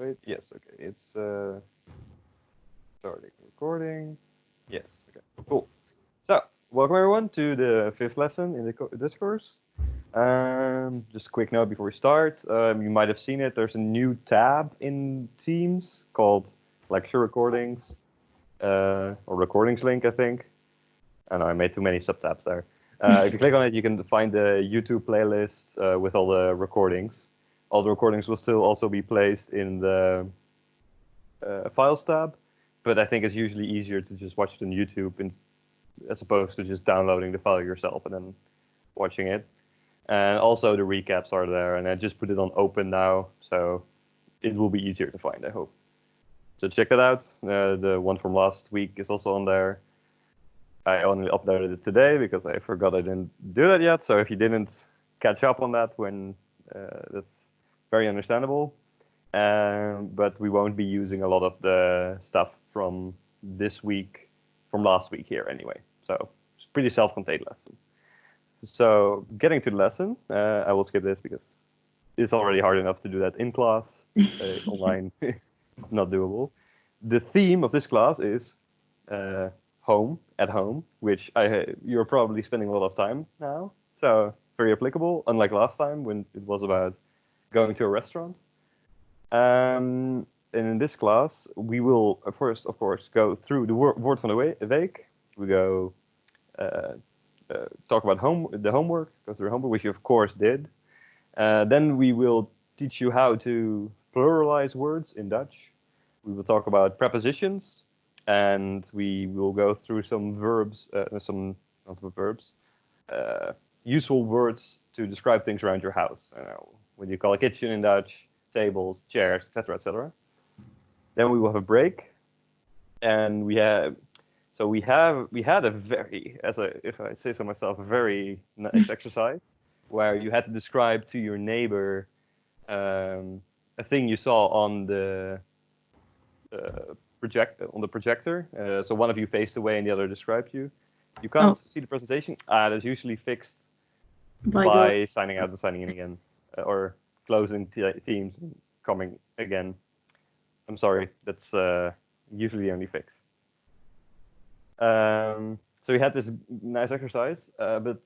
Wait, yes, okay. It's starting recording. Yes, okay, cool. So, welcome everyone to the fifth lesson in the discourse. Just a quick note before we start. You might have seen it. There's a new tab in Teams called Lecture Recordings, or Recordings link, I think. I know I made too many subtabs there. If you click on it, you can find the YouTube playlist with all the recordings. All the recordings will still also be placed in the Files tab, but I think it's usually easier to just watch it on YouTube as opposed to just downloading the file yourself and then watching it. And also the recaps are there, and I just put it on open now, so it will be easier to find, I hope. So check that out. The one from last week is also on there. I only uploaded it today because I forgot I didn't do that yet. So if you didn't catch up on that, that's very understandable. But we won't be using a lot of the stuff from last week here anyway. So it's a pretty self-contained lesson. So getting to the lesson, I will skip this because it's already hard enough to do that in class. Online, not doable. The theme of this class is at home, which you're probably spending a lot of time now. So very applicable, unlike last time when it was about going to a restaurant. And in this class, we will first, of course, go through the Woord van de Week. We go talk about the homework, go through homework, which you of course did. Then we will teach you how to pluralize words in Dutch. We will talk about prepositions, and we will go through some verbs, useful words to describe things around your house. I know what you call a kitchen in Dutch, tables, chairs, etc., etc. Then we will have a break, and we had a very, if I say so myself, a very nice exercise where you had to describe to your neighbor a thing you saw on the projector. So one of you faced away and the other described you. You can't see the presentation. That's usually fixed by signing out and signing in again, or closing Teams and coming again. I'm sorry, that's usually the only fix. So we had this nice exercise, but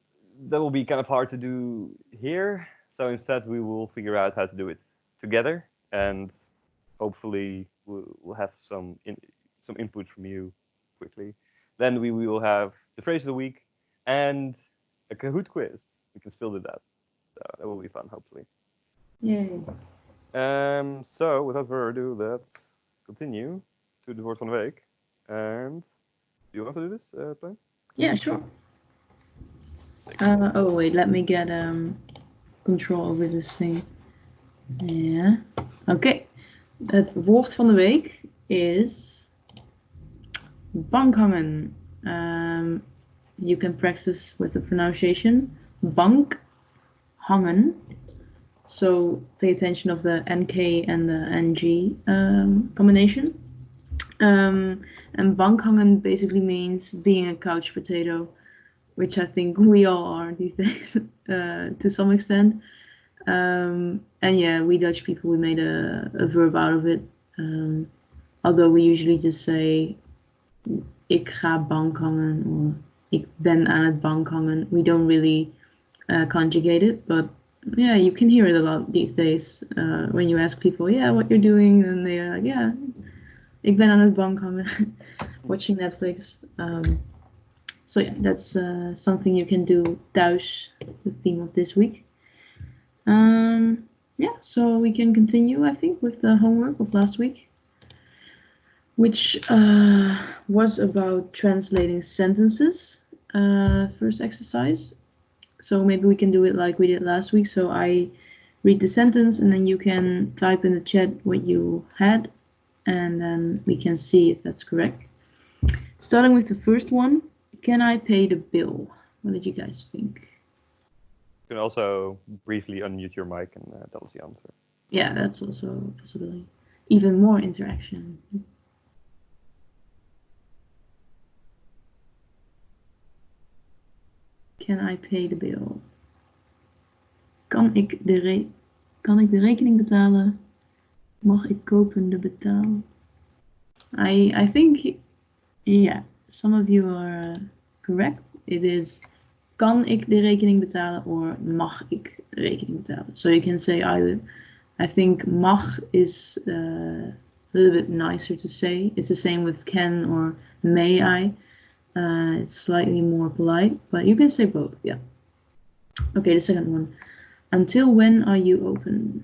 that will be kind of hard to do here. So instead, we will figure out how to do it together, and hopefully we'll have some input from you quickly. Then we will have the phrase of the week and a Kahoot quiz. We can still do that. So that will be fun, hopefully. Yay. So without further ado, let's continue to the Woord van de Week. And do you want to do this, Pijn? Yeah, sure. Oh wait, let me get control over this thing. Yeah. Okay. Het woord van de week is bankhangen. You can practice with the pronunciation. Bankhangen. So pay attention of the NK and the NG combination. And bankhangen basically means being a couch potato, which I think we all are these days to some extent. And yeah, we Dutch people, we made a verb out of it. Although we usually just say ik ga bankhangen or ik ben aan het bankhangen. We don't really conjugate it, but yeah, you can hear it a lot these days when you ask people, yeah, what you're doing, and they're like, yeah, ik ben aan het bankhangen, watching Netflix. So yeah, that's something you can do thuis, the theme of this week. Yeah, so we can continue, I think, with the homework of last week, which was about translating sentences, first exercise. So maybe we can do it like we did last week. So I read the sentence and then you can type in the chat what you had, and then we can see if that's correct. Starting with the first one, can I pay the bill? What did you guys think? You can also briefly unmute your mic and tell us the answer. Yeah, that's also a possibility. Even more interaction. Can I pay the bill? Kan ik de rekening betalen? Mag ik kopende betalen? I think, yeah, some of you are correct. It is, kan ik de rekening betalen or mag ik de rekening betalen? So you can say either. I think mag is a little bit nicer to say. It's the same with can or may I. It's slightly more polite, but you can say both, yeah. Okay, the second one. Until when are you open?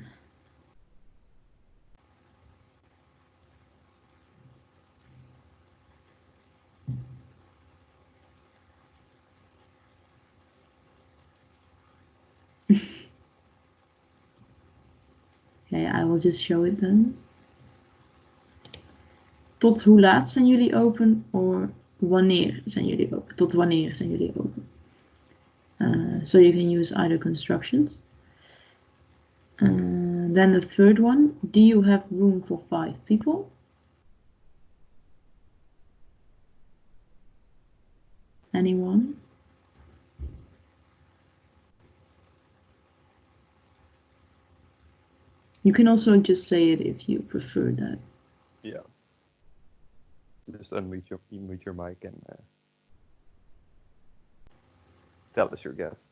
Okay, I will just show it then. Tot hoe laat zijn jullie open? Or wanneer zijn jullie open? Tot wanneer zijn jullie open? So you can use either constructions. Then the third one, do you have room for 5 people? Anyone? You can also just say it if you prefer that. Yeah. Just unmute your mic and tell us your guess.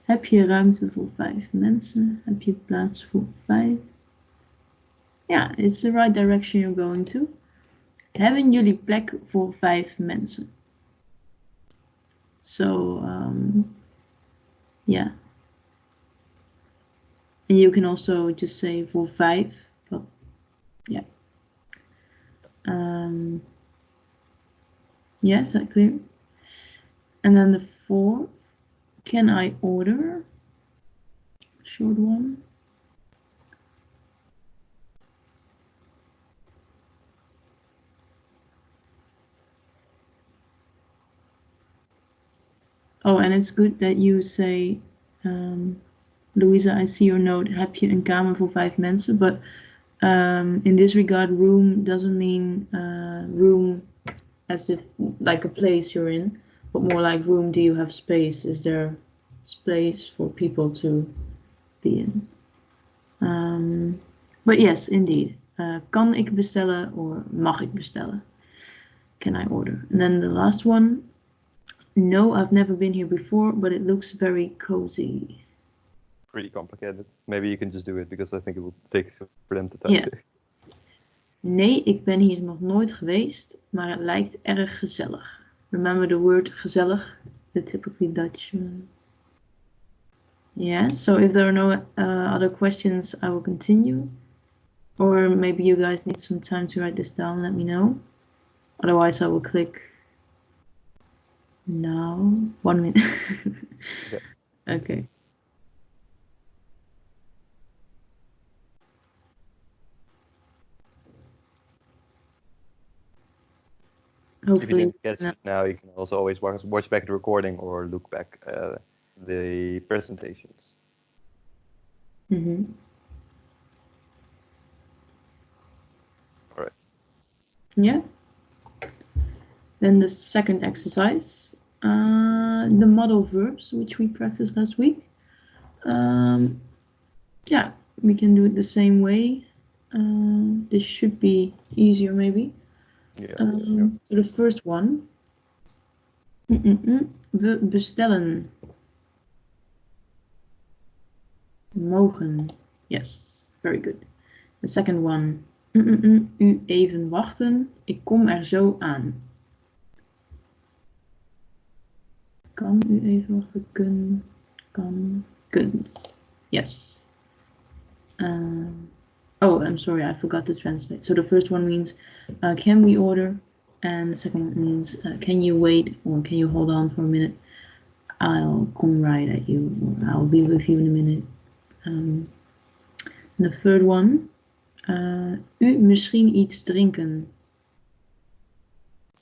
Heb je ruimte voor 5 mensen? Heb je plaats voor 5? Yeah, it's the right direction you're going to. Hebben jullie plek voor 5 mensen? So, yeah. And you can also just say for 5, but yeah. Yeah, is that clear? And then the fourth, can I order? Short one. Oh, and it's good that you say, Louisa, I see your note, heb je een kamer voor 5 mensen? But in this regard, room doesn't mean room as if like a place you're in, but more like room, do you have space? Is there space for people to be in? But yes, indeed. Kan ik bestellen or mag ik bestellen? Can I order? And then the last one. No, I've never been here before, but it looks very cozy. Pretty complicated. Maybe you can just do it because I think it will take for them to type it. Nee, ik ben hier nog nooit geweest, maar het lijkt erg gezellig. Remember the word gezellig, the typically Dutch. Yeah, so if there are no other questions, I will continue. Or maybe you guys need some time to write this down, let me know. Otherwise, I will click now. 1 minute. Okay. Okay. If you didn't catch it now, you can also always watch back the recording or look back the presentations. Mm-hmm. All right. Yeah. Then the second exercise, the modal verbs, which we practiced last week. Yeah, we can do it the same way. This should be easier, maybe. Yeah. So the first one. We bestellen. Mogen. Yes, very good. The second one. U even wachten. Ik kom er zo aan. Kan u even wachten? Kunt. Yes. Oh, I'm sorry, I forgot to translate. So the first one means, can we order? And the second one means, can you wait or can you hold on for a minute? I'll come right at you, or I'll be with you in a minute. And the third one, u misschien iets drinken.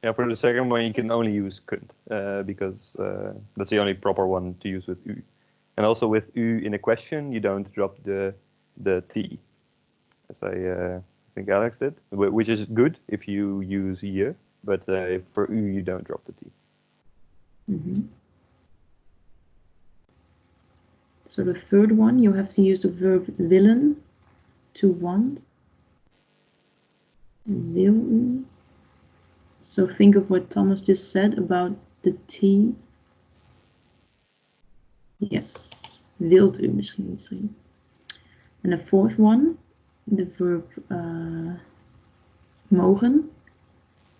Yeah, for the second one, you can only use kunt because that's the only proper one to use with u. And also with u in a question, you don't drop the T, as I think Alex did, which is good if you use je, but for u, you don't drop the T. Mm-hmm. So the third one, you have to use the verb willen, to want. Wil u. So think of what Thomas just said about the T. Yes, wilt u misschien. And the fourth one, the verb mogen.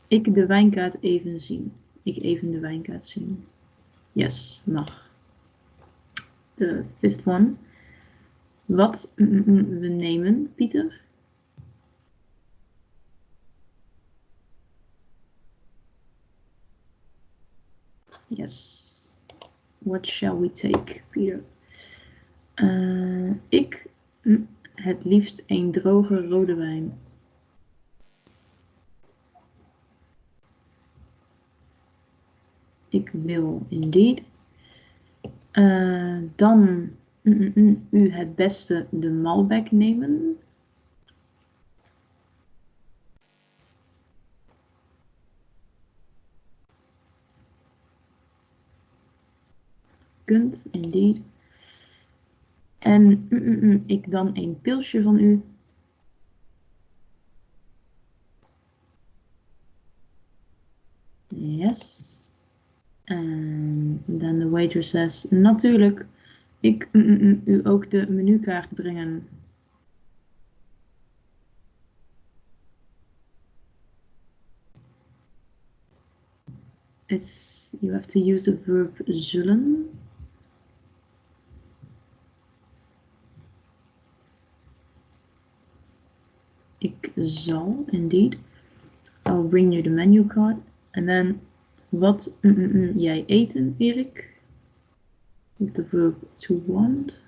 Ik de wijnkaart even zien. Ik even de wijnkaart zien. Yes, mag. The fifth one. Wat we nemen, Pieter? Yes. What shall we take, Peter? Ik het liefst een droge rode wijn. Ik wil, indeed. Dan u het beste de Malbec nemen. Kunt, indeed. En ik dan een pilsje van u. Yes. And then the waiter says, natuurlijk, ik u ook de menukaart brengen. You have to use the verb zullen. Ik zal, indeed. I'll bring you the menu card. And then, wat jij eten, Erik? With the verb to want.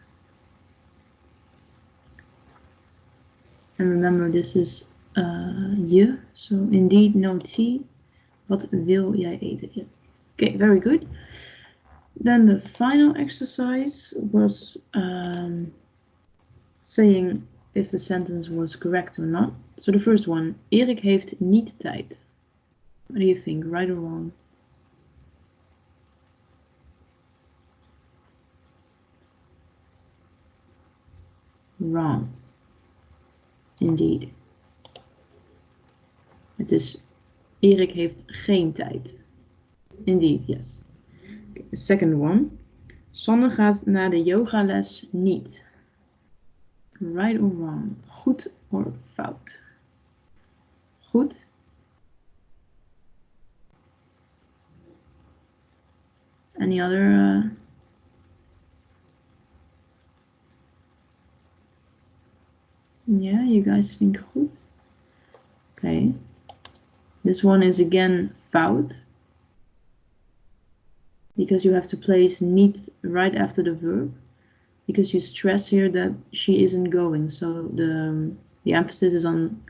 And remember, this is je. So, indeed, no T. Wat wil jij eten? Yeah. Okay, very good. Then the final exercise was saying if the sentence was correct or not. So the first one, Erik heeft niet tijd. What do you think, right or wrong? Wrong. Indeed. Het is Erik heeft geen tijd. Indeed, yes. Okay, the second one. Sanne gaat naar de yogales niet. Right or wrong? Goed or fout? Goed. Any other? Yeah, you guys think goed? Okay. This one is again fout. Because you have to place niet right after the verb. Because you stress here that she isn't going. So the emphasis is on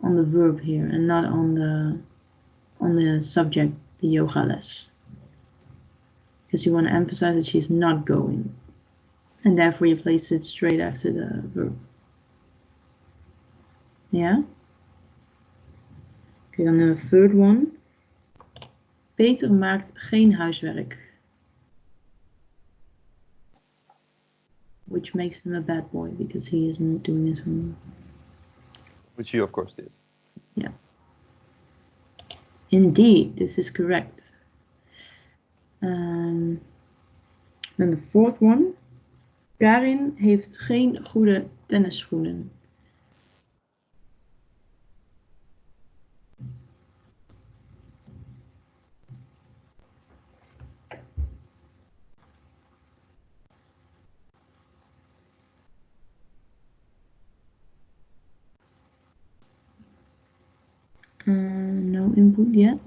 the verb here and not on the subject, the yoga les. Because you want to emphasize that she's not going. And therefore you place it straight after the verb. Yeah? Okay, then the third one. Peter maakt geen huiswerk. Which makes him a bad boy because he isn't doing his homework. Which you, of course, did. Yeah. Indeed, this is correct. Then the fourth one. Karin heeft geen goede tennisschoenen. No input yet?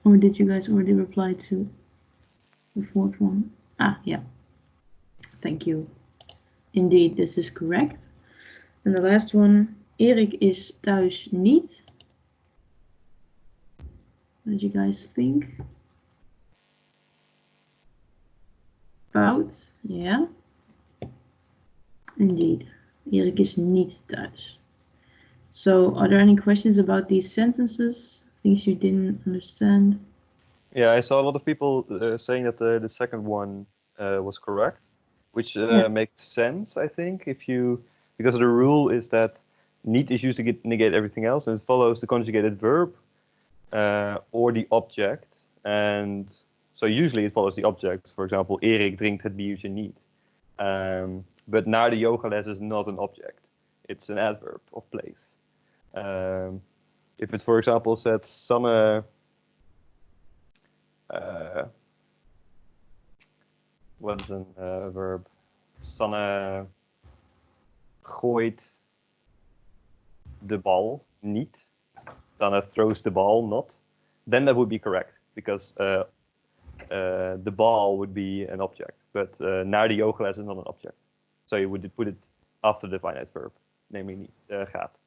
Or did you guys already reply to the fourth one? Ah, yeah. Thank you. Indeed, this is correct. And the last one. Erik is thuis niet. What did you guys think? Fout, yeah. Indeed, Erik is niet thuis. So, are there any questions about these sentences? Things you didn't understand? Yeah, I saw a lot of people saying that the second one was correct. which Yeah. makes sense, I think, because the rule is that niet is used to negate everything else, and it follows the conjugated verb or the object. And so usually it follows the object. For example, Erik drinkt het biertje niet. But naar de yogales is not an object. It's an adverb of place. If it, for example, said Sanne... what is a verb? Sanne gooit de bal niet. Sanne throws the ball not. Then that would be correct, because the ball would be an object. But naar de yogales is not an object. So you would put it after the finite verb, namely niet, gaat.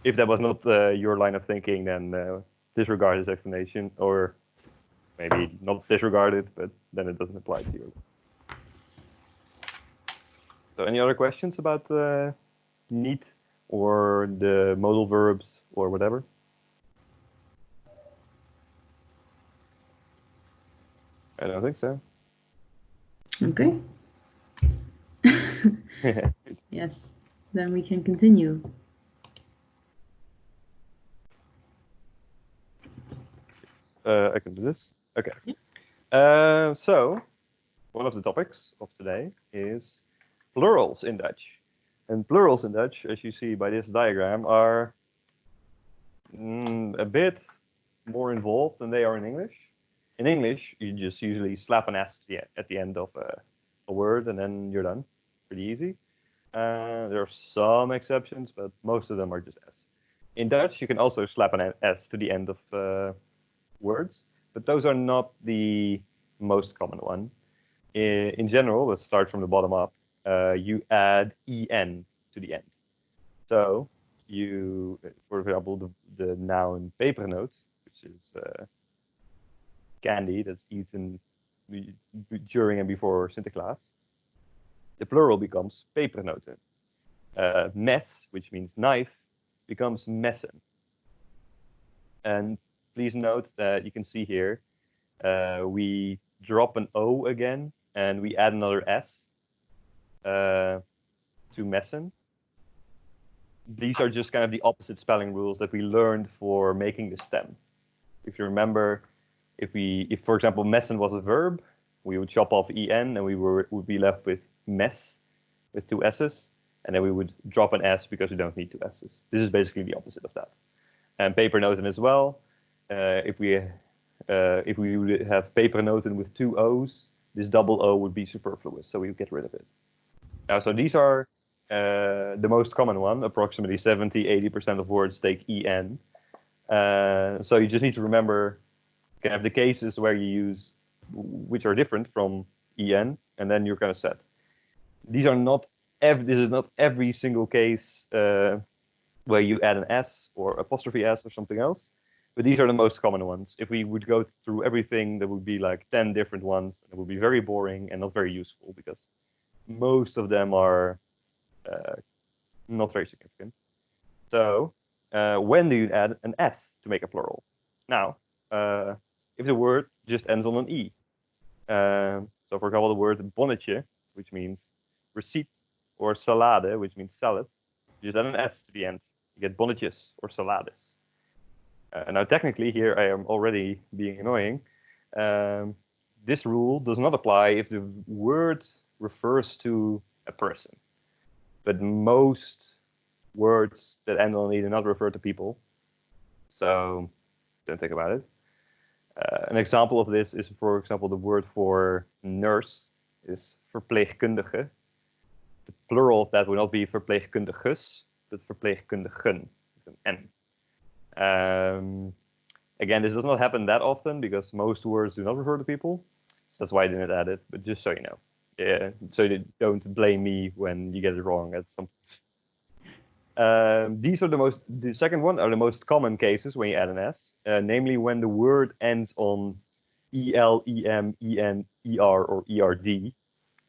If that was not your line of thinking, then disregard this explanation, or maybe not disregard it, but then it doesn't apply to you. So any other questions about niet or the modal verbs or whatever? I don't think so. Okay. Yes, then we can continue. I can do this. Okay. So, one of the topics of today is plurals in Dutch. And plurals in Dutch, as you see by this diagram, are a bit more involved than they are in English. In English, you just usually slap an S at the end of a word, and then you're done. Pretty easy. There are some exceptions, but most of them are just S. In Dutch, you can also slap an S to the end of words, but those are not the most common one. In general, let's start from the bottom up. You add en to the end. So you, for example, the noun pepernoot, which is candy that's eaten during and before Sinterklaas, the plural becomes pepernoten. Mes, which means knife, becomes messen. And please note that you can see here, we drop an O again, and we add another S to messen. These are just kind of the opposite spelling rules that we learned for making the stem. If you remember, if for example messen was a verb, we would chop off en and we would be left with mes with two s's, and then we would drop an s because we don't need two s's. This is basically the opposite of that. And pepernoten as well. If we would have pepernoten with two o's, this double o would be superfluous, so we would get rid of it. Now, so these are the most common one. Approximately 70-80% of words take en. So you just need to remember kind of the cases where you use, which are different from en, and then you're kind of set. These are not. This is not every single case where you add an s or apostrophe s or something else, but these are the most common ones. If we would go through everything, there would be like 10 different ones. It would be very boring and not very useful because most of them are not very significant. So when do you add an s to make a plural? Now, if the word just ends on an e. So for example, the word bonnetje, which means receipt, or salade, which means salad, you just add an s to the end. You get bonnetjes or salades. Now technically here I am already being annoying. This rule does not apply if the word refers to a person. But most words that end on e do not refer to people. So don't think about it. An example of this is, for example, the word for nurse is verpleegkundige. The plural of that would not be verpleegkundiges, but verpleegkundigen with an N. Again, this does not happen that often because most words do not refer to people. So that's why I didn't add it, but just so you know. Yeah, so you don't blame me when you get it wrong at some point. These are the second one are the most common cases when you add an S, namely when the word ends on EL, EM, EN, ER, or ERD.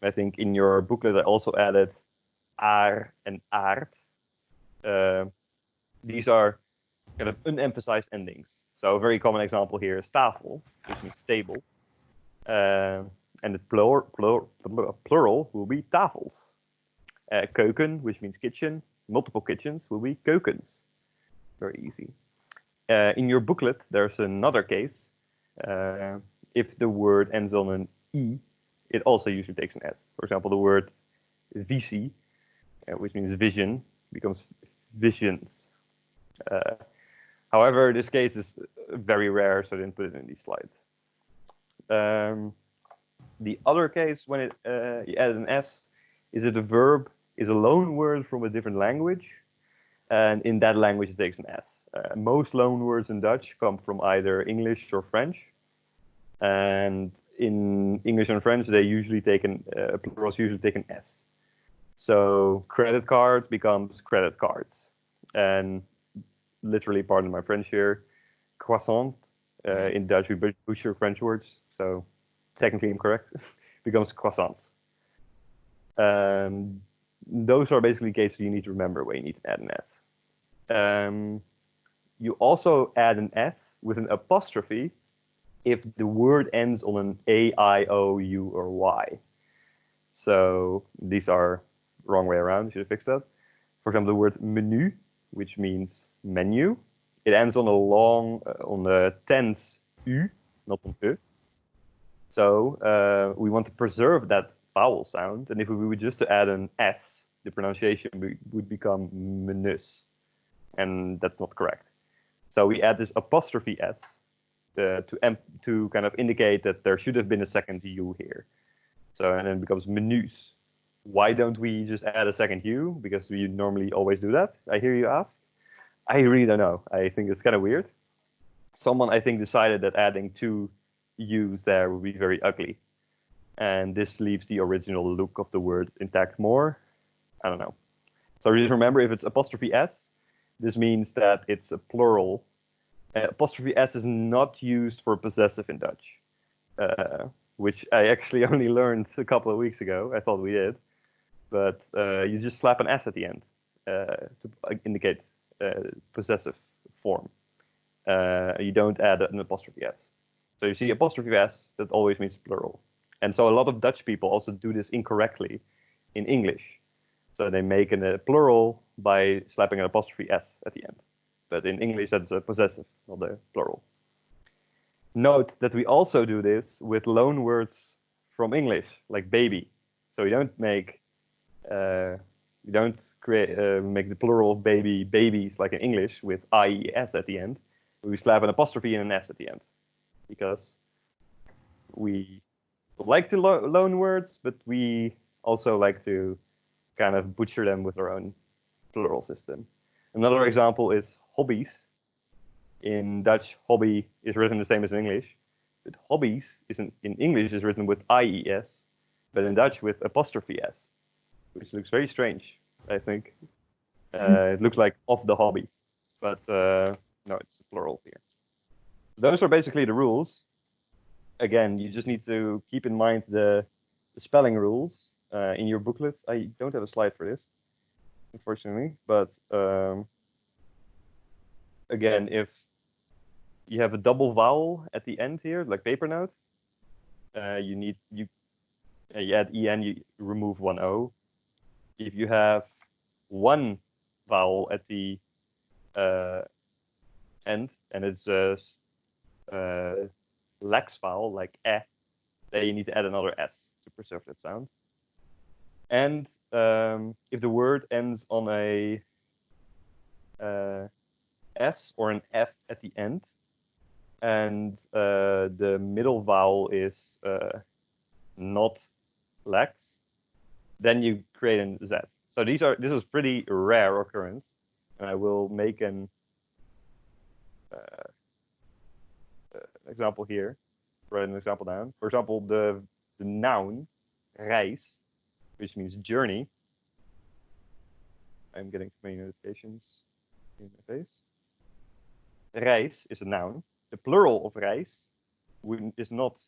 I think in your booklet I also added aar and aard. These are kind of unemphasized endings. So a very common example here is tafel, which means table. And the plural will be tafels. Keuken, which means kitchen. Multiple kitchens will be keukens. Very easy. In your booklet, there's another case. If the word ends on an E, it also usually takes an S. For example, the word visie, which means vision, becomes visions. However, this case is very rare, so I didn't put it in these slides. The other case when you add an S is that the verb is a loan word from a different language, and in that language it takes an S. Most loan words in Dutch come from either English or French, and in English and French they usually take plurals usually take an S. So credit card becomes credit cards, and literally, pardon my French here, croissant, in Dutch we butcher French words, so technically incorrect, becomes croissants. Those are basically cases you need to remember where you need to add an S. You also add an S with an apostrophe if the word ends on an A, I, O, U, or Y. So these are the wrong way around, you should fix that. For example, the word menu, which means menu, it ends on on the tense U, not on E. So we want to preserve that vowel sound, and if we were just to add an S, the pronunciation would become menus, and that's not correct. So we add this apostrophe S to kind of indicate that there should have been a second U here. So and then it becomes menus. Why don't we just add a second U? Because we normally always do that, I hear you ask. I really don't know. I think it's kind of weird. Someone, I think, decided that adding two U's there would be very ugly. And this leaves the original look of the word intact more. I don't know. So just remember, if it's apostrophe S, this means that it's a plural. Apostrophe S is not used for possessive in Dutch, which I actually only learned a couple of weeks ago. I thought we did. But you just slap an S at the end to indicate possessive form. You don't add an apostrophe S. So you see apostrophe S, that always means plural. And so a lot of Dutch people also do this incorrectly in English. So they make a plural by slapping an apostrophe S at the end. But in English, that's a possessive, not a plural. Note that we also do this with loan words from English, like baby. So we don't make make the plural of babies like in English with IES at the end. We slap an apostrophe and an S at the end, because we like to loan words, but we also like to kind of butcher them with our own plural system. Another example is hobbies. In Dutch, hobby is written the same as in English, but hobbies in English is written with IES, but in Dutch with apostrophe S, which looks very strange, I think. It looks like of the hobby, but no, it's plural here. Those are basically the rules. Again, you just need to keep in mind the spelling rules in your booklet. I don't have a slide for this, unfortunately, but again, if you have a double vowel at the end here, like paper note, you add en, you remove one o. If you have one vowel at the end and it's a lax vowel like then you need to add another s to preserve that sound. And if the word ends on a s or an f at the end, and the middle vowel is not lax, then you create a z. So this is pretty rare occurrence, and I will make an example here. Write an example down. For example, the noun reis, which means journey. I'm getting too many notifications in my face. Reis is a noun. The plural of reis is not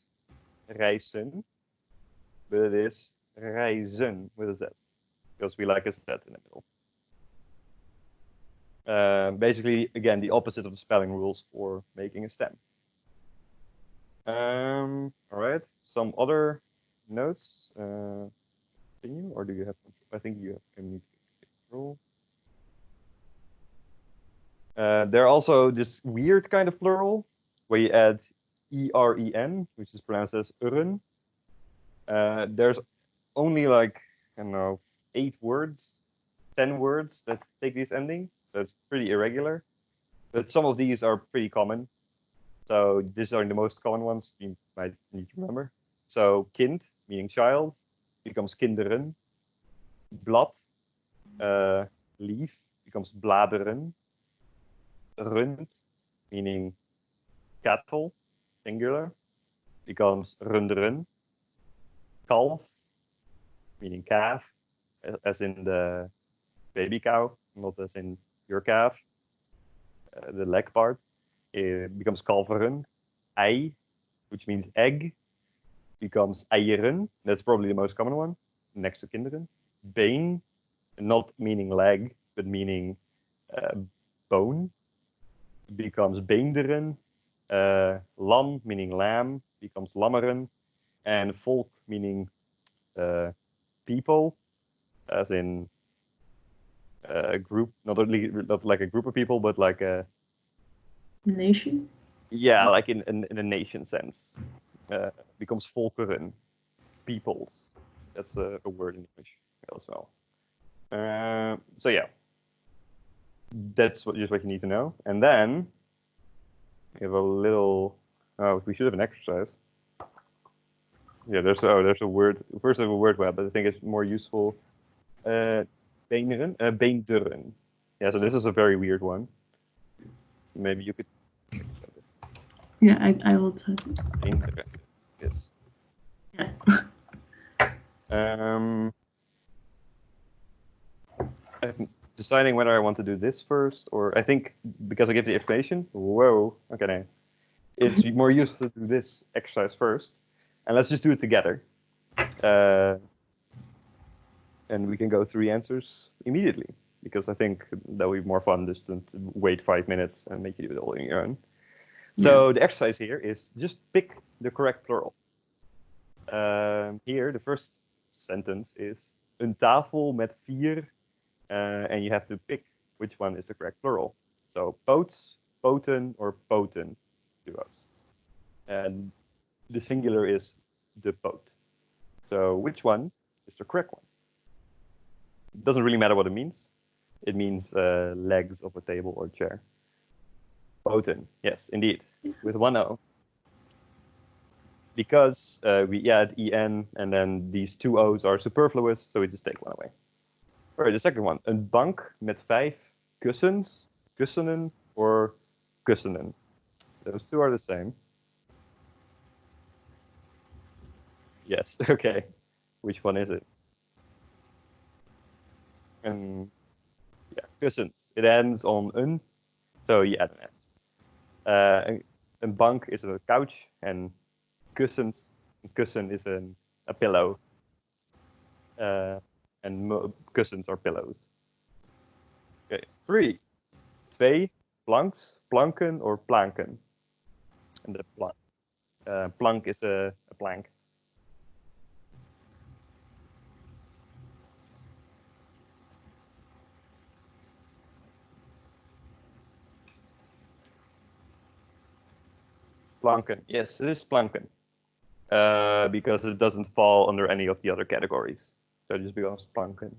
reisen, but it is reizen with a z, because we like a z in the middle. Basically, again, the opposite of the spelling rules for making a stem. All right, some other notes? Continue, or do you have? I think you can control. There are also this weird kind of plural where you add eren, which is pronounced as uren. There's only like, I don't know, 8 words, 10 words that take this ending, so it's pretty irregular. But some of these are pretty common. So these are the most common ones you might need to remember. So kind, meaning child, becomes kinderen. Blad, leaf, becomes bladeren. Rund, meaning cattle, singular, becomes runderen. Kalf, meaning calf, as in the baby cow, not as in your calf. The leg part becomes kalveren. Ei, which means egg, becomes eieren. That's probably the most common one, next to kinderen. Been, not meaning leg, but meaning bone, becomes beenderen. Lam, meaning lamb, becomes lammeren. And volk, meaning people, as in a group, not like a group of people, but like a Nation? Yeah, like in a nation sense. Becomes volkeren, peoples. That's a word in English as well. So yeah, that's just what you need to know. And then we have a little. Oh, we should have an exercise. Yeah, there's a word. First, I have a word web, but I think it's more useful. Beenderen. Yeah, so this is a very weird one. Maybe you could. Yeah, I will type it. Beenderen. Yes. Yeah. I'm deciding whether I want to do this first, or I think because I give the explanation. Whoa. Okay. No. It's more useful to do this exercise first, and let's just do it together. And we can go through the answers immediately, because I think that would be more fun just to wait 5 minutes and make you do it all on your own. So the exercise here is just pick the correct plural. Here, the first sentence is een tafel met 4, and you have to pick which one is the correct plural. So potes, poten, or poten duos. And the singular is the pote. So which one is the correct one? It doesn't really matter what it means. It means legs of a table or chair. Poten, yes, indeed, with 1 O. Because we add en, and then these 2 O's are superfluous, so we just take 1 away. All right, the second one. Een bank met 5 kussens, kussenen, or kussenen. Those 2 are the same. Yes, okay. Which one is it? And yeah, kussens. It ends on een, so you add an S. Een bank is a couch, and kussens, kussen is a pillow. And kussens are pillows. Okay, 3. 2 planks, planken, or planken. And the plank is a plank. Planken, yes, it is planken. Because it doesn't fall under any of the other categories. So it just becomes planken.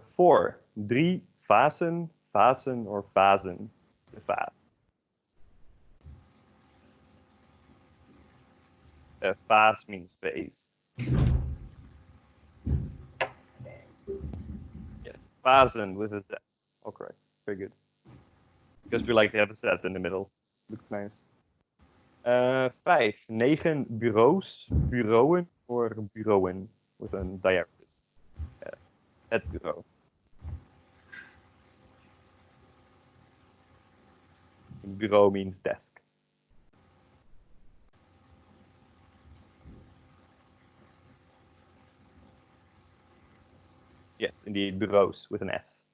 4. 3 vazen, vazen, or vazen. The vase. Vase means vase. Yes, vazen with a Z. All correct. Very good. Because we like to have a Z in the middle. Looks nice. 5. 9 bureaus, bureauen, or bureauen with a diacritic. Het bureau. Bureau means desk. Yes, indeed, bureaus with an S.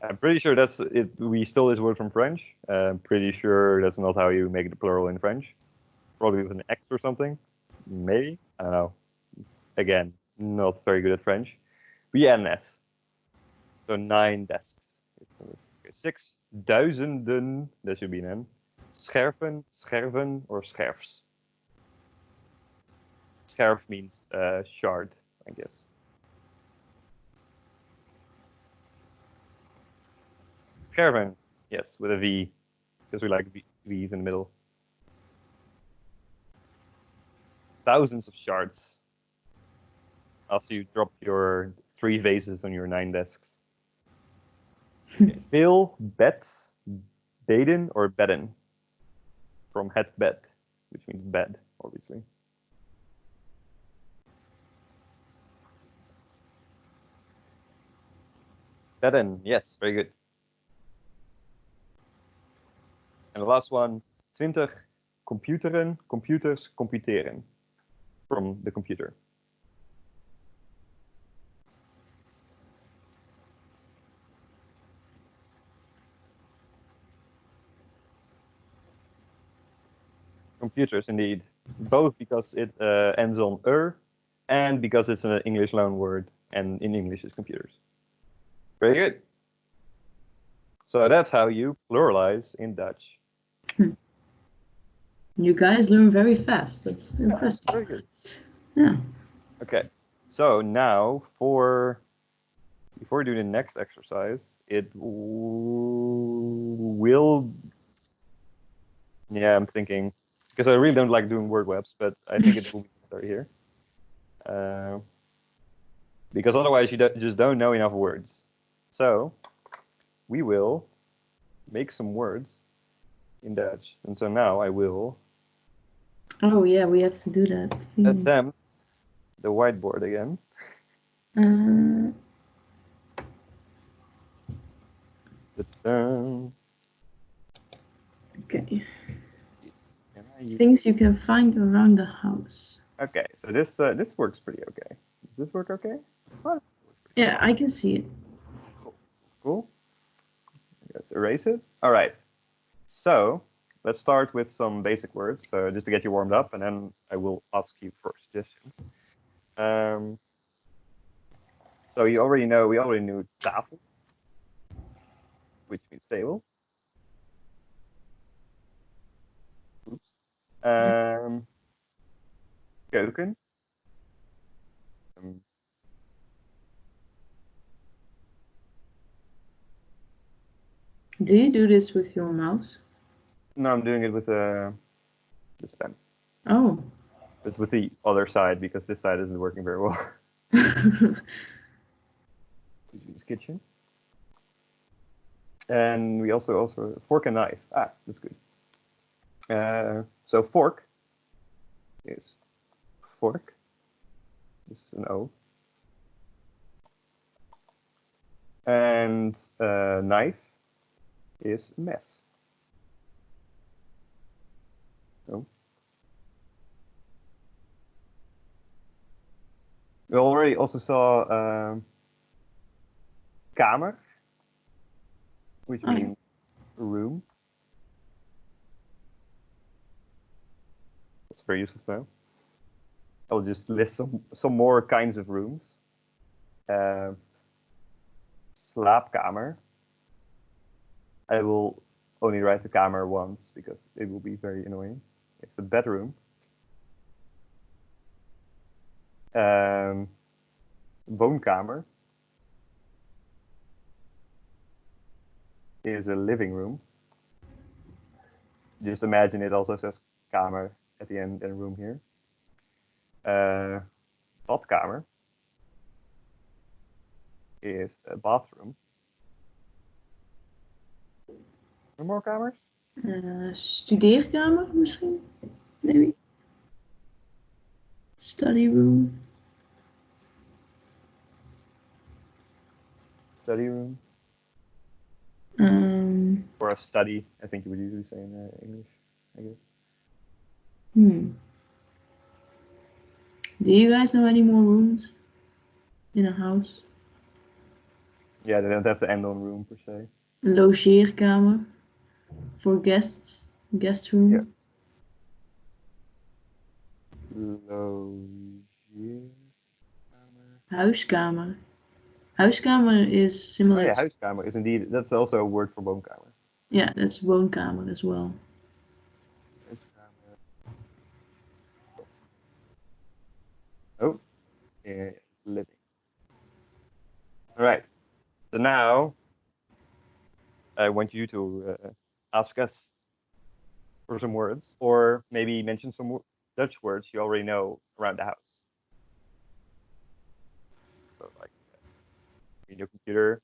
I'm pretty sure that's it. We stole this word from French. I'm pretty sure that's not how you make the plural in French. Probably with an X or something. Maybe. I don't know. Again, not very good at French. BNS. So 9 desks. 6.000, that should be an N. Scherven, scherven, or scherfs. Scherf means shard, I guess. Scherven, yes, with a V, because we like V's in the middle. Thousands of shards. After you drop your 3 vases on your 9 desks. Veel beds, beden or bedden. From het bed, which means bed, obviously. Bedden, yes, very good. And the last one, 20 computeren, computers, computeren. From the computer. Computers, indeed. Both because it ends on and because it's an English loan word, and in English it's computers. Very good. So that's how you pluralize in Dutch. You guys learn very fast. That's impressive. Very good. Yeah. Okay. So now before we do the next exercise, it will. Yeah, I'm thinking because I really don't like doing word webs, but I think it will be necessary here. Because otherwise you just don't know enough words. So we will make some words in Dutch. And so now I will Oh yeah, we have to do that. attempt the whiteboard again. Okay. Things you can find around the house. Okay, so this works pretty okay. Does this work okay? Yeah, I can see it. Cool. Let's erase it. All right. So let's start with some basic words, just to get you warmed up, and then I will ask you for suggestions. So we already knew tafel, which means table. Oops. Keuken. Do you do this with your mouse? No, I'm doing it with this pen. Oh. But with the other side, because this side isn't working very well. Kitchen. And we also fork and knife. Ah, that's good. So fork is fork. This is an O. And knife is mes. So we already also saw kamer, which means room. That's very useful to know. I'll just list some more kinds of rooms. Slaapkamer. I will only write the kamer once because it will be very annoying. It's a bedroom. Woonkamer is a living room. Just imagine it also says kamer at the end and room here. Badkamer is a bathroom. No more kamers? Studeerkamer misschien? Maybe. Study room. Study room. Or a study, I think you would usually say in English, I guess. Do you guys know any more rooms in a house? Yeah, they don't have to end on room per se. Logeerkamer for guests. Guest room. Yeah. Logeerkamer. Huiskamer. Huiskamer is Oh similar. yeah, huiskamer is indeed. That's also a word for woonkamer. Yeah, that's woonkamer as well. Huiskamer. Oh, yeah, living. All right. So now I want you to ask us for some words, or maybe mention some Dutch words you already know around the house. So like in your computer.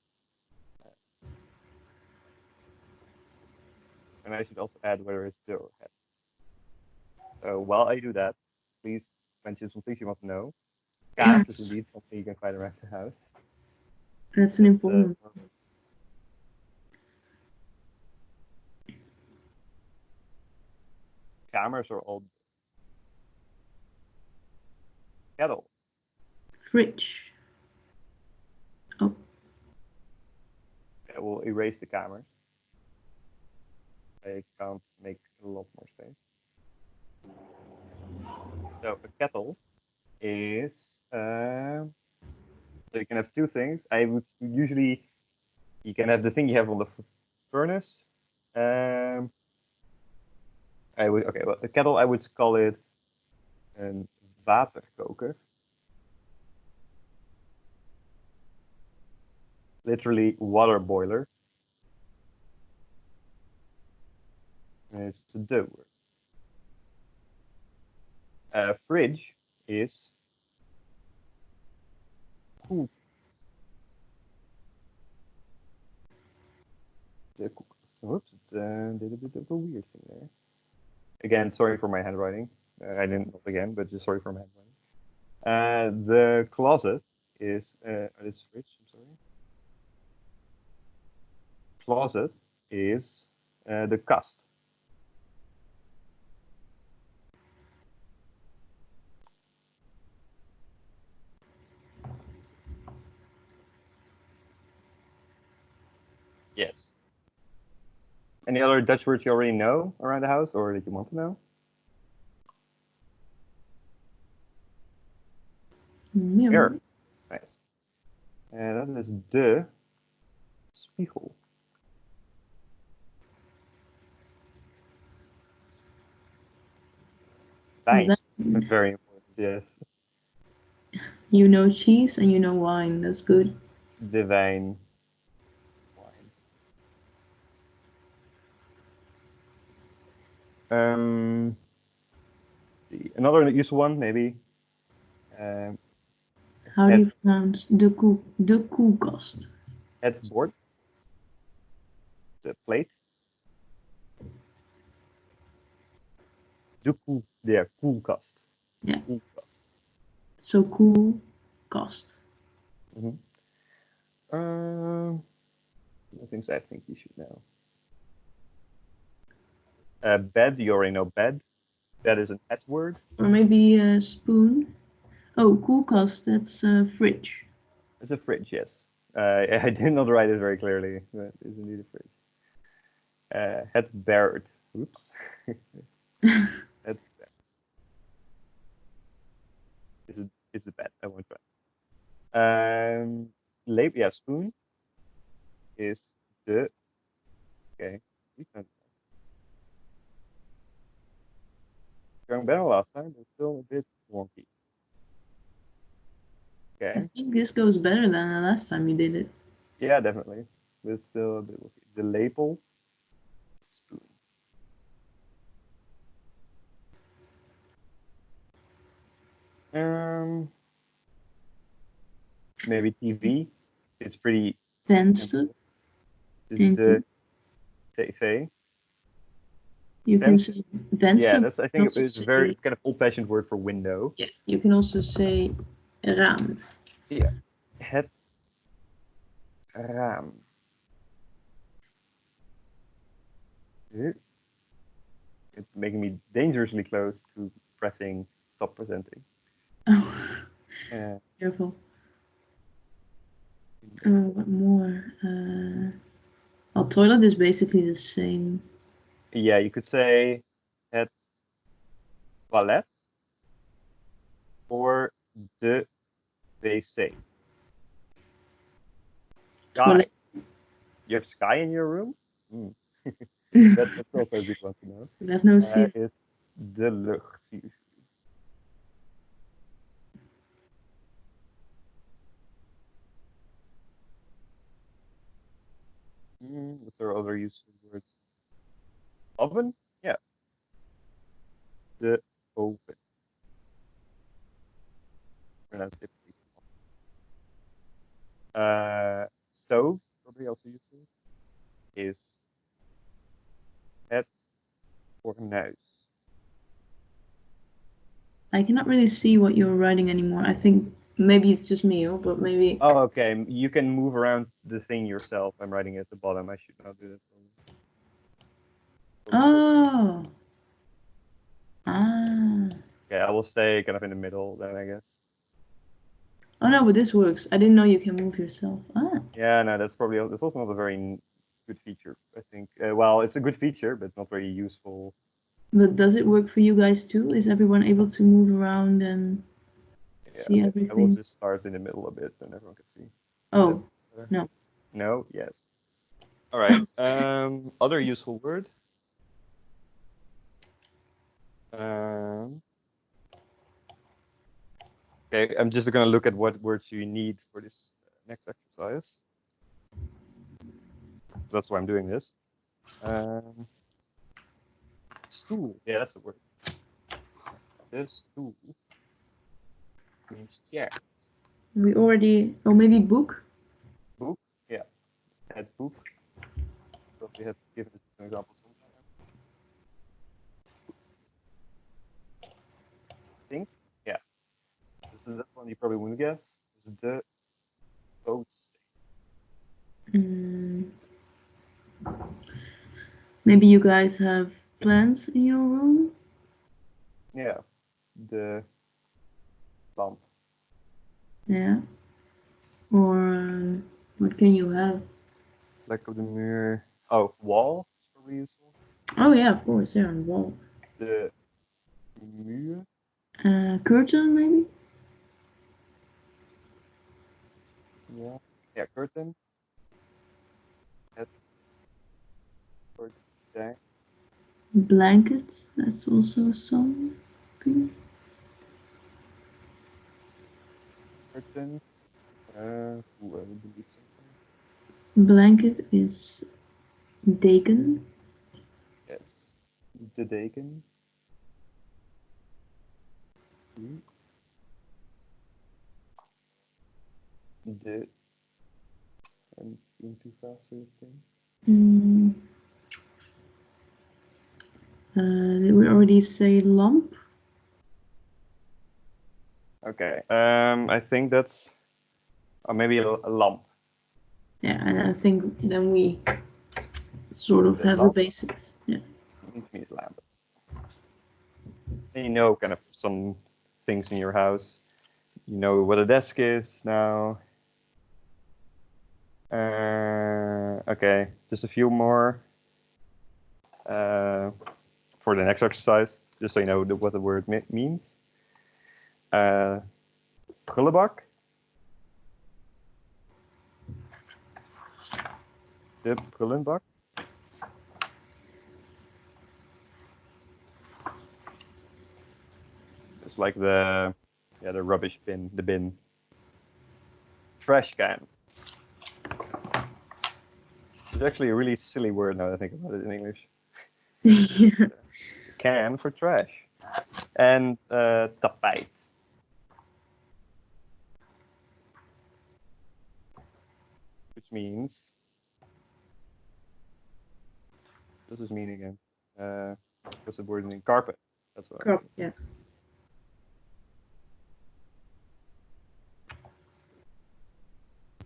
And I should also add whether it's the or het. So while I do that, please mention some things you want to know. Kaas is indeed something you can find around the house. That's an important. Kamers are all kettle. Fridge. Oh. I will erase the kamers. I can't make a lot more space. So a kettle is so you can have two things. I would usually you can have the thing you have on the furnace. Well, the kettle I would call it een waterkoker. Literally water boiler. And it's the dough word. Fridge is oops, it did a bit of a weird thing there. Again, sorry for my handwriting. I didn't look again, but just sorry for my handwriting. The closet is this fridge. I'm sorry. Closet is the kast. Yes. Any other Dutch words you already know around the house or that you want to know? Mirror. Nice. And that is de spiegel. Wijn. Very important, yes. You know cheese and you know wine. That's good. De wijn. Another useful one, maybe. How do you pronounce de koelkast? Het bord. The plate. Koelkast. Yeah. Koelkast. So koelkast. The things I think you should know. Bed, you already know bed. That is an het word. Or maybe a spoon. Oh, koelkast, that's a fridge. It's a fridge, yes. I did not write it very clearly, but it's indeed a fridge. Het bed. Oops. Het bed. Is a bed. I won't try. Yeah, spoon is the. Okay. Going better last time, but still a bit wonky. Okay. I think this goes better than the last time you did it. Yeah, definitely. But it's still a bit wonky. The lepel. Spoon. Maybe TV. It's pretty. Venster. Is the tv. You can say venster. Yeah, that's. I think it's a very kind of old-fashioned word for window. Yeah, you can also say raam. Yeah, het raam. It's making me dangerously close to pressing stop presenting. Oh, careful. What more? Well, toilet is basically the same. Yeah, you could say het toilet. or de wc? Sky. Toilet. You have sky in your room? Hmm. That's also a good one to know. We have no sea. Is de lucht. What are other useful words? Oven? Yeah. De oven. Pronounced differently. Stove, probably also useful, is het fornuis. I cannot really see what you're writing anymore. I think maybe it's just me, but maybe. Oh, okay. You can move around the thing yourself. I'm writing it at the bottom. I should not do that. Oh. Ah. Okay, I will stay kind of in the middle then, I guess. Oh no, but this works. I didn't know you can move yourself. Ah. Yeah, no, that's also not a very good feature, I think. Well, it's a good feature, but it's not very useful. But does it work for you guys too? Is everyone able to move around and see Yeah, I will everything? just start in the middle a bit, and everyone can see. Oh, no. No, yes. All right. Other useful word. Okay, I'm just gonna look at what words you need for this next exercise. That's why I'm doing this. Stool. Yeah, that's the word. This stool means chair. We already. Oh, maybe book? Book. Yeah. Head book. Probably have given this an example sometime. I think. Yeah. This is that one you probably wouldn't guess. This is the boat state. Mm. Maybe you guys have plants in your room? Yeah. The lamp. Yeah. Or what can you have? Like of the mirror. Oh, wall is probably useful. Oh yeah, of course, they're on the wall. The muur. Curtain maybe? Yeah. Yeah, curtain. Head for the Blanket, that's also something. curtain. Ooh, I will delete something. Blanket is deken. Yes. De deken. De. I'm being too fast for this thing. Mm. Did we already say lamp? Okay. I think that's maybe a lamp. Yeah, and I think then we sort of The have the lamp basics. Yeah. means lamp. And you know, kind of some things in your house. You know what a desk is now. Okay, just a few more for the next exercise, just so you know what the word means. Prullenbak. De prullenbak. It's like the rubbish bin, the bin. Trash can. It's actually a really silly word now that I think about it in English. Yeah. Can for trash. And tapijt. Which means, what does this mean again? What's the word in carpet? That's what I mean. Yeah.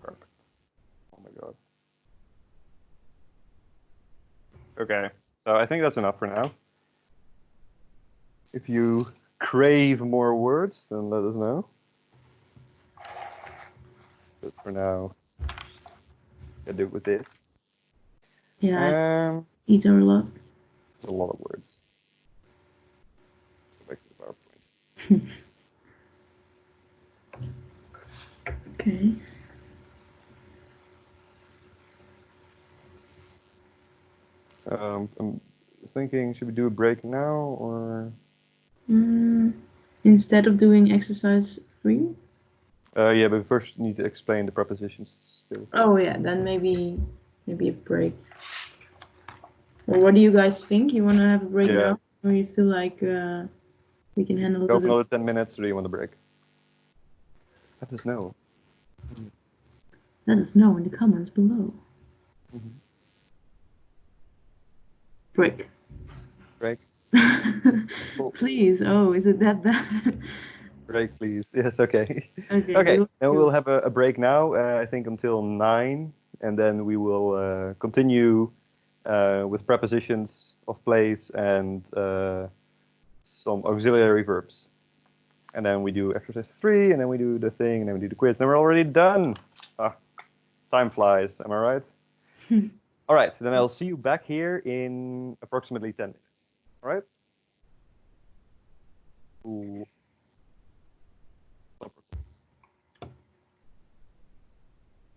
Carpet. Oh my god. Okay, so I think that's enough for now. If you crave more words, then let us know. But for now, I do it with this. Yeah. These are a lot. A lot of words. Go back to the PowerPoint. Okay. I'm thinking, should we do a break now or? Instead of doing exercise 3? Yeah, but first need to explain the propositions still. Oh yeah, then maybe a break. Or what do you guys think? You want to have a break Yeah. now, or you feel like we can handle Go it? for another 10 minutes, or do you want a break? Let us know. Let us know in the comments below. Break. Break. Cool. Please. Oh, is it that bad? Break, please. Yes, okay. Okay. Okay, then we'll have a break now, I think until 9, and then we will continue with prepositions of place and some auxiliary verbs. And then we do exercise 3, and then we do the thing, and then we do the quiz, and we're already done. Time flies, am I right? All right, so then I'll see you back here in approximately 10 minutes. All right?